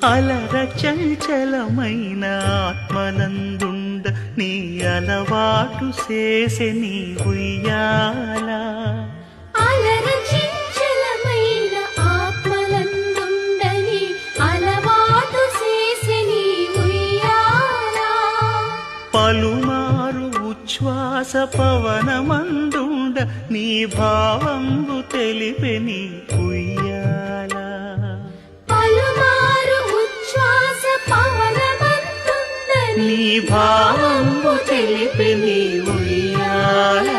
అలర చంచలమైన ఆత్మలందుండ నీ అలవాటు చేసే నీ ఉయ్యాల అలర చంచలమైన ఆత్మలందుండని అలవాటు చేసే నీ ఉయ్యాల పలుమారు ఉచ్ఛ్వాస పవనమందుండ నీ భావంబు తెలిపే నీ ఉయ్యాల పలుమారు ఉచ్ఛ్వాస పవనమందుండని నీ భావంబు తెలిపే నీ ఉయ్యాల